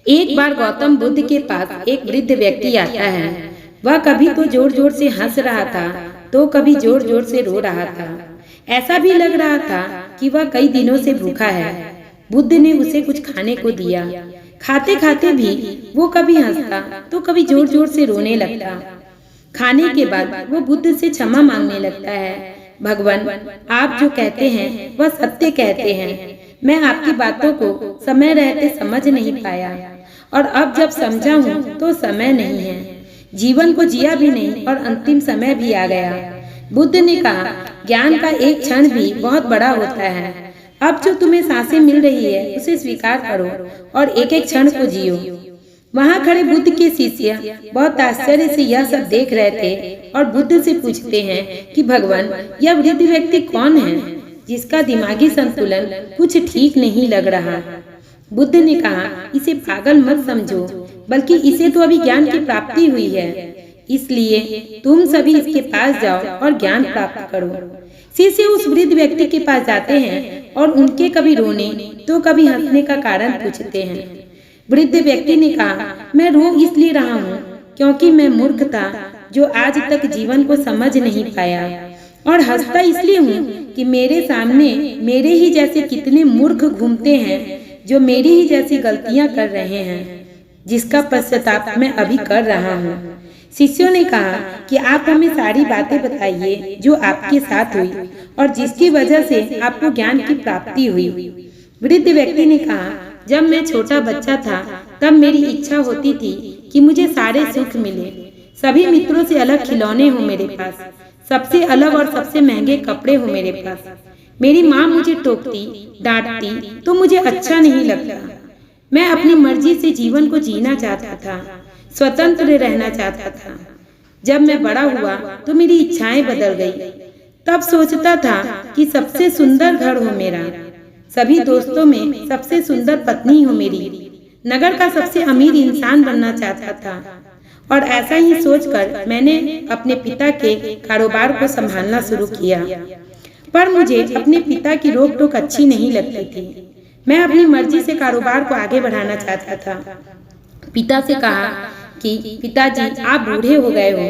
एक बार गौतम बुद्ध के पास एक वृद्ध व्यक्ति आता है। वह कभी तो जोर जोर से हंस रहा था तो कभी जोर जोर से रो रहा था। ऐसा भी लग रहा था कि वह कई दिनों से भूखा है। बुद्ध ने उसे कुछ खाने को दिया। खाते खाते भी वो कभी हंसता तो कभी जोर जोर से रोने लगता। खाने के बाद वो बुद्ध से क्षमा मांगने लगता है। भगवान, आप जो कहते हैं वह सत्य कहते हैं। मैं आपकी बातों को समय रहते समझ नहीं पाया और अब जब समझा हूँ तो समय नहीं है। जीवन को जिया भी नहीं और अंतिम समय भी आ गया। बुद्ध ने कहा, ज्ञान का एक क्षण भी बहुत बड़ा होता है। अब जो तुम्हें सांसें मिल रही है उसे स्वीकार करो और एक एक क्षण को जियो। वहाँ खड़े बुद्ध के शिष्य बहुत आश्चर्य से यह सब देख रहे थे और बुद्ध से पूछते हैं कि भगवान, यह वृद्ध व्यक्ति कौन है जिसका दिमागी संतुलन कुछ ठीक नहीं लग रहा। बुद्ध ने कहा, इसे पागल मत समझो, बल्कि इसे तो अभी ज्ञान की प्राप्ति हुई है। इसलिए तुम सभी इसके पास जाओ और ज्ञान प्राप्त करो। शिष्य उस वृद्ध व्यक्ति के पास जाते हैं और उनके कभी रोने तो कभी हंसने का कारण पूछते हैं। वृद्ध व्यक्ति ने कहा, मैं रो इसलिए रहा हूँ क्योंकि मैं मूर्ख था जो आज तक जीवन को समझ नहीं पाया, और हंसता इसलिए हूँ कि मेरे सामने मेरे ही जैसे कितने मूर्ख घूमते हैं जो मेरी ही जैसी गलतियाँ कर रहे हैं, जिसका पश्चाताप मैं अभी कर रहा हूँ। शिष्यों ने कहा कि आप हमें सारी बातें बताइए जो आपके साथ हुई और जिसकी वजह से आपको ज्ञान की प्राप्ति हुई। वृद्ध व्यक्ति ने कहा, जब मैं छोटा बच्चा था तब मेरी इच्छा होती थी कि मुझे सारे सुख मिले। सभी मित्रों से अलग खिलौने हो मेरे पास, सबसे अलग और सबसे महंगे कपड़े हो मेरे पास। मेरी माँ मुझे टोकती डांटती तो मुझे अच्छा नहीं लगता। मैं अपनी मर्जी से जीवन को जीना चाहता था, स्वतंत्र रहना चाहता था। जब मैं बड़ा हुआ तो मेरी इच्छाएं बदल गई। तब सोचता था कि सबसे सुंदर घर हो मेरा, सभी दोस्तों में सबसे सुंदर पत्नी हो मेरी, नगर का सबसे अमीर इंसान बनना चाहता था। और ऐसा ही सोचकर मैंने अपने पिता के कारोबार को संभालना शुरू किया। पर मुझे अपने पिता की रोक टोक अच्छी नहीं लगती थी। मैं अपनी मर्जी से कारोबार को आगे बढ़ाना चाहता था। पिता से कहा कि पिताजी, आप बूढ़े हो गए हो,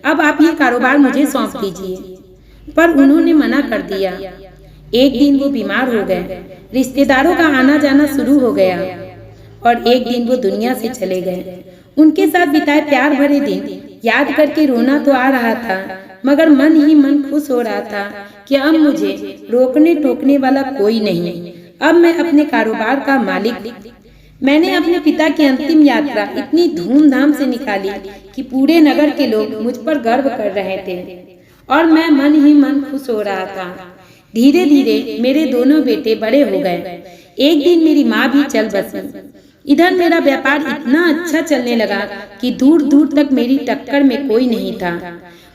अब आप ये कारोबार मुझे सौंप दीजिए। पर उन्होंने मना कर दिया। एक दिन वो बीमार हो गए, रिश्तेदारों का आना जाना शुरू हो गया और एक दिन वो दुनिया से चले गए। उनके साथ बिताए प्यार भरे दिन याद करके रोना तो आ रहा था, मगर मन ही मन खुश हो रहा था कि अब मुझे रोकने टोकने वाला कोई नहीं। अब मैं अपने कारोबार का मालिक। मैंने अपने पिता की अंतिम यात्रा इतनी धूमधाम से निकाली कि पूरे नगर के लोग मुझ पर गर्व कर रहे थे और मैं मन ही मन खुश हो रहा था। धीरे धीरे मेरे दोनों बेटे बड़े हो गए। एक दिन मेरी माँ भी चल बसी। इधर मेरा व्यापार इतना अच्छा चलने लगा कि दूर दूर तक मेरी टक्कर में कोई नहीं था।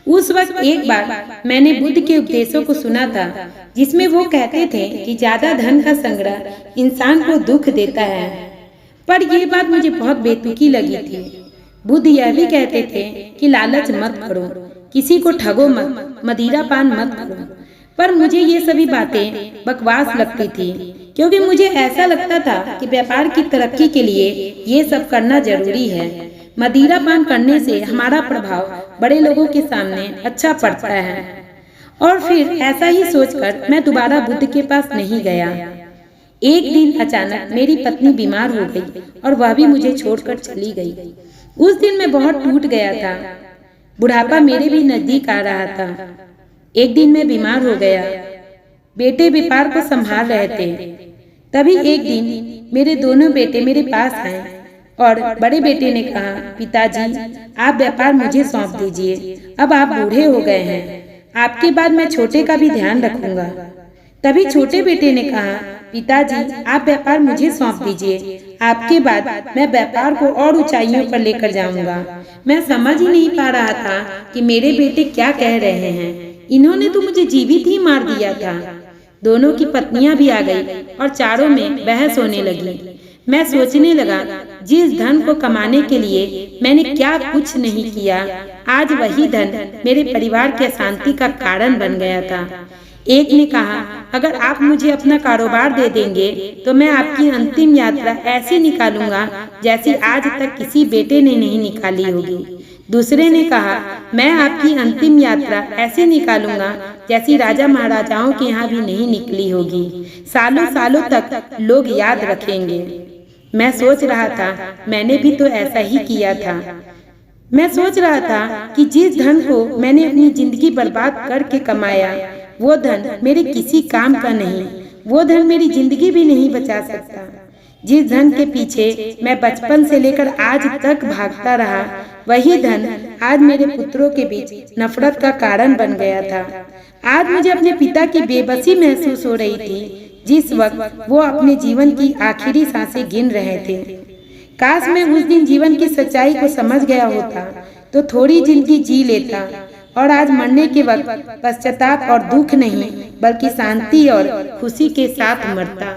उस वक्त एक बार मैंने बुद्ध के उपदेशों को सुना था, जिसमें वो कहते थे कि ज्यादा धन का संग्रह इंसान को दुख देता है। पर यह बात मुझे बहुत बेतुकी लगी थी। बुद्ध यह भी कहते थे कि लालच मत करो, किसी को ठगो मत, मदिरा पान मत करो। पर मुझे ये सभी बातें बकवास लगती थी, क्योंकि मुझे ऐसा लगता था कि व्यापार की तरक्की के लिए ये सब करना जरूरी है। मदिरा पान करने से हमारा प्रभाव बड़े लोगों के सामने अच्छा पड़ता है। और फिर ऐसा ही सोचकर मैं दोबारा बुद्ध के पास नहीं गया। एक दिन अचानक मेरी पत्नी बीमार हो गई और वह भी मुझे छोड़कर चली गई। उस दिन मैं बहुत टूट गया था। बुढ़ापा मेरे भी नजदीक आ रहा था। एक दिन मैं बीमार हो गया। बेटे व्यापार को संभाल रहे थे। तभी एक दिन मेरे दोनों बेटे मेरे पास आए और बड़े बेटे ने कहा, पिताजी, आप व्यापार मुझे सौंप दीजिए, अब आप बूढ़े हो गए हैं, आपके बाद मैं छोटे का भी ध्यान रखूंगा। तभी छोटे बेटे ने कहा, पिताजी, आप व्यापार मुझे सौंप दीजिए, आपके बाद मैं व्यापार को और ऊंचाइयों पर लेकर जाऊंगा। मैं समझ ही नहीं पा रहा था कि मेरे बेटे क्या कह रहे हैं। इन्होंने तो मुझे जीवित ही मार दिया था। दोनों की पत्नियां भी आ गई और चारों में बहस होने लगी। मैं सोचने लगा, जिस धन को कमाने के लिए मैंने क्या कुछ नहीं किया, आज वही धन मेरे परिवार की अशांति का कारण बन गया था। एक ने कहा, अगर आप मुझे अपना कारोबार दे देंगे तो मैं आपकी अंतिम यात्रा ऐसी निकालूंगा जैसी आज तक किसी बेटे ने नहीं निकाली होगी। दूसरे ने कहा, मैं आपकी अंतिम यात्रा ऐसे निकालूंगा जैसी राजा महाराजाओं के यहाँ भी नहीं निकली होगी। सालों सालों तक लोग याद रखेंगे। मैं सोच रहा था मैंने भी तो ऐसा ही किया था। मैं सोच रहा था कि जिस धन को मैंने अपनी जिंदगी बर्बाद करके कमाया वो धन मेरे किसी काम का नहीं, वो धन मेरी जिंदगी भी नहीं बचा सकता। जिस धन के पीछे मैं बचपन से लेकर आज तक भागता रहा वही धन आज मेरे पुत्रों के बीच नफरत का कारण बन गया था। आज मुझे अपने पिता की बेबसी महसूस हो रही थी जिस वक्त वो अपने जीवन की आखिरी सांसें गिन रहे थे। काश मैं उस दिन जीवन की सच्चाई को समझ गया होता तो थोड़ी जिंदगी जी लेता और आज मरने के वक्त पश्चाताप और दुख नहीं बल्कि शांति और खुशी के साथ मरता।